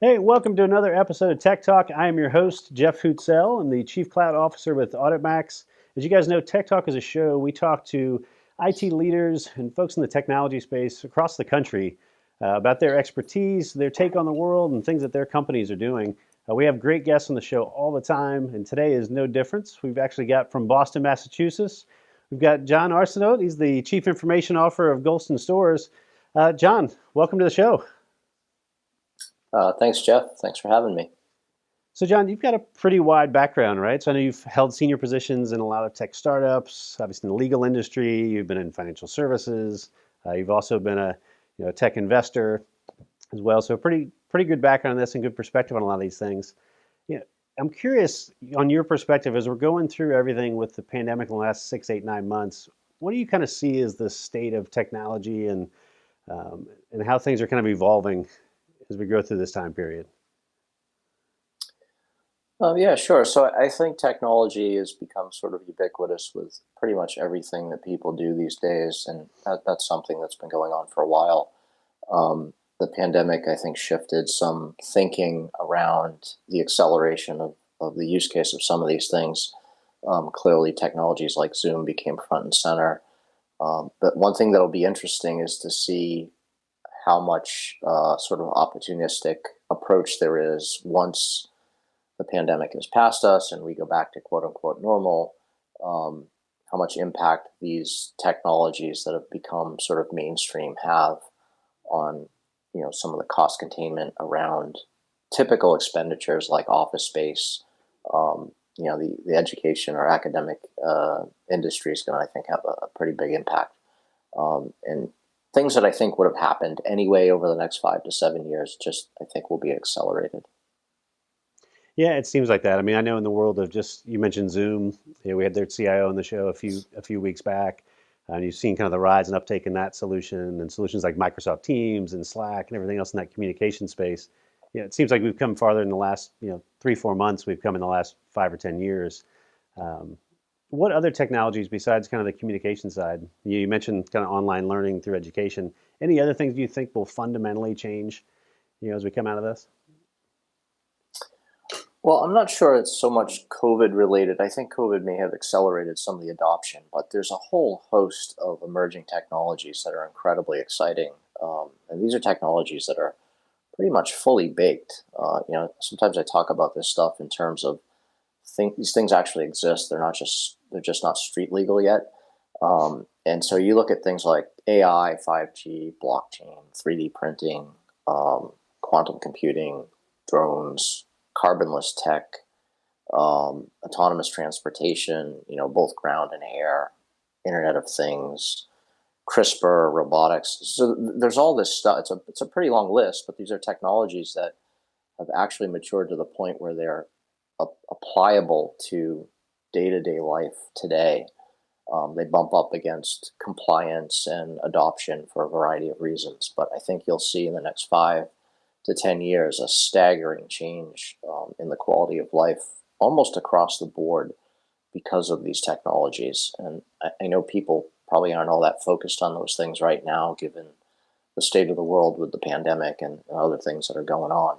Hey, welcome to another episode of Tech Talk. I am your host, Jeff Hootselle. I'm the Chief Cloud Officer with AuditMax. As you guys know, Tech Talk is a show. We talk to IT leaders and folks in the technology space across the country about their expertise, their take on the world, and things that their companies are doing. We have great guests on the show all the time, and today is no difference. We've actually got from Boston, Massachusetts, we've got John Arsneault. He's the Chief Information Officer of Goulston Storrs. John, welcome to the show. Thanks, Jeff. Thanks for having me. So, John, you've got a pretty wide background, right? So I know you've held senior positions in a lot of tech startups, obviously in the legal industry. You've been in financial services. You've also been a tech investor as well. So pretty good background on this and good perspective on a lot of these things. I'm curious on your perspective as we're going through everything with the pandemic in the last 6, 8, 9 months. What do you kind of see as the state of technology and how things are kind of evolving as we go through this time period? Yeah, sure. So I think technology has become sort of ubiquitous with pretty much everything that people do these days, and that's something that's been going on for a while. The pandemic, I think, shifted some thinking around the acceleration of the use case of some of these things. Clearly, technologies like Zoom became front and center. But one thing that'll be interesting is to see how much sort of opportunistic approach there is once the pandemic has passed us and we go back to quote unquote normal, how much impact these technologies that have become sort of mainstream have on, some of the cost containment around typical expenditures like office space. The education or academic industry is going to, I think, have a pretty big impact. And things that I think would have happened anyway over the next 5 to 7 years, just I think will be accelerated. Yeah, it seems like that. I mean, I know in the world of just you mentioned Zoom. We had their CIO on the show a few weeks back, and you've seen kind of the rise and uptake in that solution and solutions like Microsoft Teams and Slack and everything else in that communication space. It seems like we've come farther in the last 3-4 months. We've come in the last 5 or 10 years. What other technologies besides kind of the communication side? You mentioned kind of online learning through education. Any other things you think will fundamentally change, as we come out of this? Well, I'm not sure it's so much COVID related. I think COVID may have accelerated some of the adoption, but there's a whole host of emerging technologies that are incredibly exciting. And these are technologies that are pretty much fully baked. Sometimes I talk about this stuff in terms of these things actually exist. They're just not street legal yet. And so you look at things like AI, 5G, blockchain, 3D printing, quantum computing, drones, carbonless tech, autonomous transportation, both ground and air, Internet of Things, CRISPR, robotics. So there's all this stuff. It's a pretty long list, but these are technologies that have actually matured to the point where they're applicable to day-to-day life today. They bump up against compliance and adoption for a variety of reasons, but I think you'll see in the next 5 to 10 years a staggering change in the quality of life almost across the board because of these technologies. And I know people probably aren't all that focused on those things right now, given the state of the world with the pandemic and other things that are going on.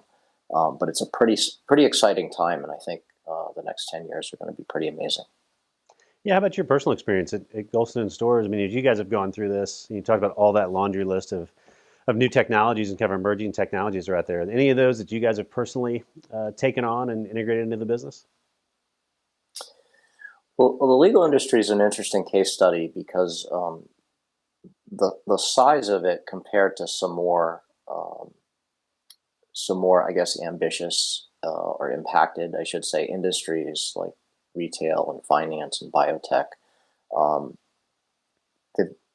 But it's a pretty exciting time, and I think the next 10 years are going to be pretty amazing. Yeah, how about your personal experience at Goulston Storrs? I mean, as you guys have gone through this, you talked about all that laundry list of new technologies and kind of emerging technologies are out there. Any of those that you guys have personally taken on and integrated into the business? Well, the legal industry is an interesting case study because the size of it compared to some more, I guess, ambitious or impacted, I should say, industries like retail and finance and biotech.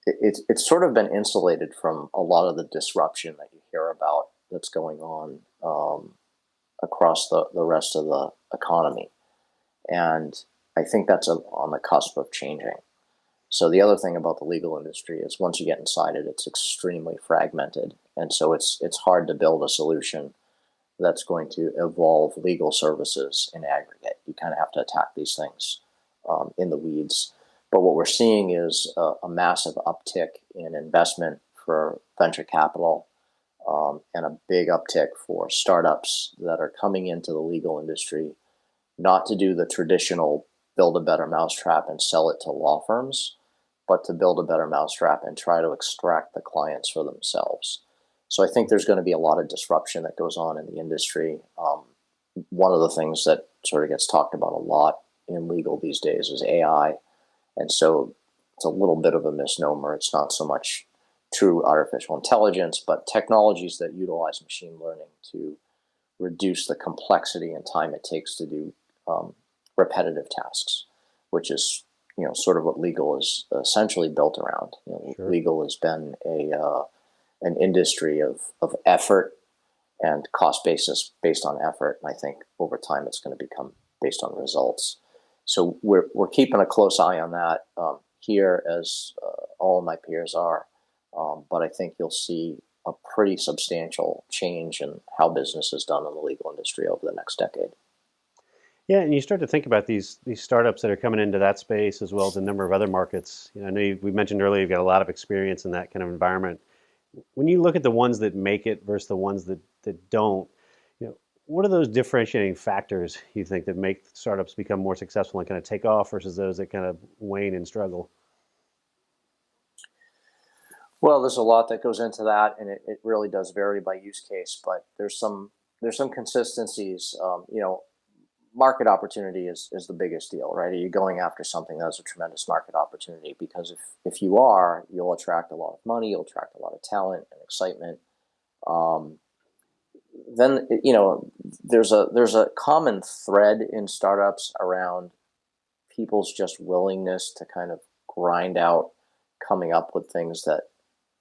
It's sort of been insulated from a lot of the disruption that you hear about that's going on across the rest of the economy. And I think that's on the cusp of changing. So the other thing about the legal industry is once you get inside it, it's extremely fragmented. And so it's hard to build a solution that's going to evolve legal services in aggregate. You kind of have to attack these things in the weeds. But what we're seeing is a massive uptick in investment for venture capital and a big uptick for startups that are coming into the legal industry, not to do the traditional build a better mousetrap and sell it to law firms, but to build a better mousetrap and try to extract the clients for themselves. So I think there's going to be a lot of disruption that goes on in the industry. One of the things that sort of gets talked about a lot in legal these days is AI. And so it's a little bit of a misnomer. It's not so much true artificial intelligence, but technologies that utilize machine learning to reduce the complexity and time it takes to do repetitive tasks, which is sort of what legal is essentially built around. Sure. Legal has been an industry of effort and cost basis based on effort, and I think over time it's going to become based on results. So we're keeping a close eye on that here, as all of my peers are. But I think you'll see a pretty substantial change in how business is done in the legal industry over the next decade. Yeah, and you start to think about these startups that are coming into that space, as well as a number of other markets. I know we mentioned earlier you've got a lot of experience in that kind of environment. When you look at the ones that make it versus the ones that don't, what are those differentiating factors you think that make startups become more successful and kind of take off versus those that kind of wane and struggle? Well, there's a lot that goes into that, and it really does vary by use case. But there's some consistencies. Market opportunity is the biggest deal, right? Are you going after something that's a tremendous market opportunity? Because if you are, you'll attract a lot of money, you'll attract a lot of talent and excitement. Then there's a common thread in startups around people's just willingness to kind of grind out coming up with things that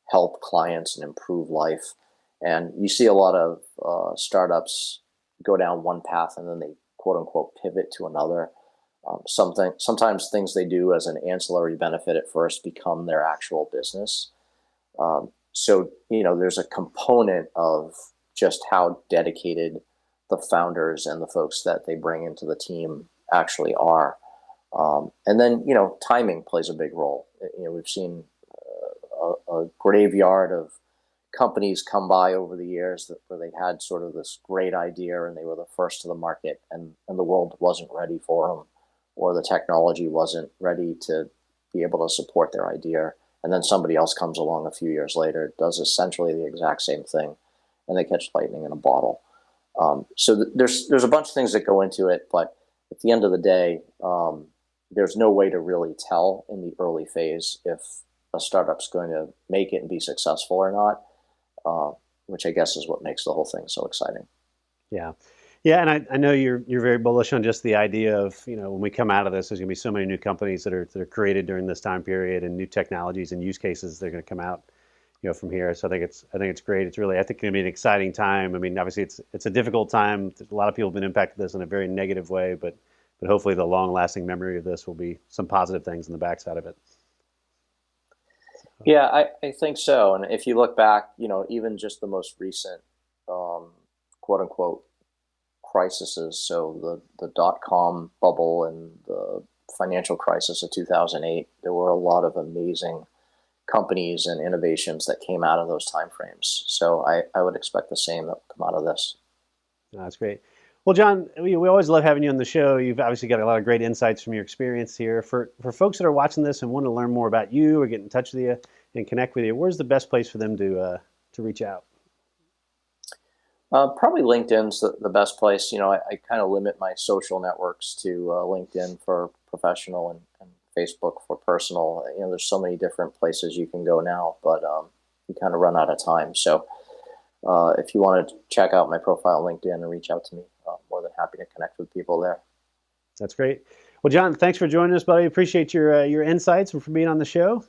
help clients and improve life. And you see a lot of startups go down one path and then they quote unquote pivot to another. Sometimes things they do as an ancillary benefit at first become their actual business. So there's a component of just how dedicated the founders and the folks that they bring into the team actually are. And then, timing plays a big role. We've seen a graveyard of companies come by over the years where they had sort of this great idea and they were the first to the market, and the world wasn't ready for them, or the technology wasn't ready to be able to support their idea. And then somebody else comes along a few years later, does essentially the exact same thing, and they catch lightning in a bottle. So there's a bunch of things that go into it, but at the end of the day, there's no way to really tell in the early phase if a startup's going to make it and be successful or not, which I guess is what makes the whole thing so exciting. Yeah. Yeah, and I know you're very bullish on just the idea of, when we come out of this, there's going to be so many new companies that are created during this time period, and new technologies and use cases that are going to come out, from here. So I think it's great. It's really, I think, going to be an exciting time. I mean, obviously it's a difficult time. A lot of people have been impacted this in a very negative way, but hopefully the long-lasting memory of this will be some positive things in the backside of it. Yeah, I think so. And if you look back, even just the most recent, quote unquote, crises, so the dot-com bubble and the financial crisis of 2008, there were a lot of amazing companies and innovations that came out of those timeframes. So I would expect the same that will come out of this. That's great. Well, John, we always love having you on the show. You've obviously got a lot of great insights from your experience here. For folks that are watching this and want to learn more about you or get in touch with you and connect with you, where's the best place for them to reach out? Probably LinkedIn's the best place. I kind of limit my social networks to LinkedIn for professional and Facebook for personal. There's so many different places you can go now, but you kind of run out of time. So if you want to check out my profile on LinkedIn and reach out to me, more than happy to connect with people there. That's great. Well, John, thanks for joining us, buddy. Appreciate your insights and for being on the show.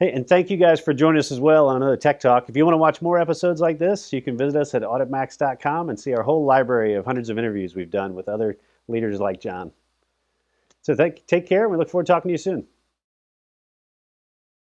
Hey, and thank you guys for joining us as well on another Tech Talk. If you want to watch more episodes like this, you can visit us at auditmax.com and see our whole library of hundreds of interviews we've done with other leaders like John. So take care. We look forward to talking to you soon.